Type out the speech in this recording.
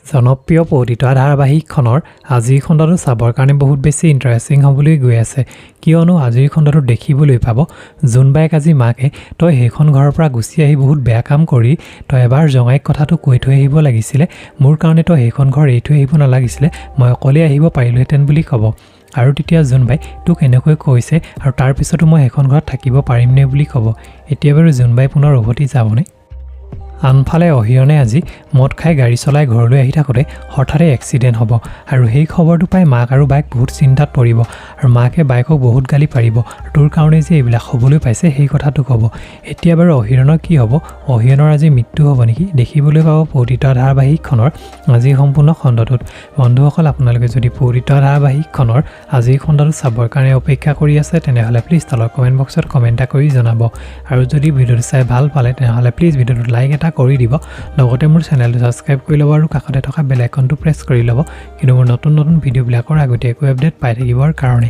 জনপ্ৰিয় পৌদিতা ধাৰাবাহিকখনৰ আজিৰ খণ্ডটো চাবৰ কাৰণে বহুত বেছি ইণ্টাৰেষ্টিং হ'বলৈ গৈ আছে কিয়নো আজিৰ খণ্ডটো দেখিবলৈ পাব জোনবাইক আজি মাকে তই সেইখন ঘৰৰ পৰা গুচি আহি বহুত বেয়া কাম কৰি তই এবাৰ জঙাইক কথাটো কৈ থৈ আহিব লাগিছিলে মোৰ কাৰণে তই সেইখন ঘৰ এৰি থৈ আহিব নালাগিছিলে মই অকলে আহিব পাৰিলোহেঁতেন বুলি ক'ব আৰু তেতিয়া জোনবাই তোক এনেকৈ কৈছে আৰু তাৰ পিছতো মই সেইখন ঘৰত থাকিব পাৰিমনে বুলি ক'ব এতিয়া বাৰু জোনবাই পুনৰ উভতি যাবনে আনফালে অহিৰণে আজি মদ খাই গাড়ী চলাই ঘৰলৈ আহি থাকোঁতে হঠাতে এক্সিডেণ্ট হ'ব আৰু সেই খবৰটো পাই মাক আৰু বাইক বহুত চিন্তাত পৰিব আৰু মাকে বাইকক বহুত গালি পাৰিব তোৰ কাৰণে যে এইবিলাক হ'বলৈ পাইছে সেই কথাটো ক'ব এতিয়া বাৰু অহিৰণৰ কি হ'ব অহিৰণৰ আজি মৃত্যু হ'ব নেকি দেখিবলৈ পাব পৌদিতা ধাৰাবাহিকখনৰ আজি সম্পূৰ্ণ খণ্ডটোত বন্ধুসকল আপোনালোকে যদি পৌদিতা ধাৰাবাহিকখনৰ আজিৰ খণ্ডটো চাবৰ কাৰণে অপেক্ষা কৰি আছে তেনেহ'লে প্লিজ তলৰ কমেণ্ট বক্সত কমেণ্ট এটা কৰি জনাব আৰু যদি ভিডিঅ'টো চাই ভাল পালে তেনেহ'লে প্লিজ ভিডিঅ'টো লাইক এটা কৰি দিব লগতে মোৰ চেনেলটো সাবস্ক্ৰাইব কৰি ল'ব আৰু কাষতে থকা বেল আইকনটো প্ৰেছ কৰি ল'ব কিন্তু মোৰ নতুন ভিডিঅ'বিলাকৰ আগতীয়াকৈ আপডেট পাই থাকিবৰ কাৰণে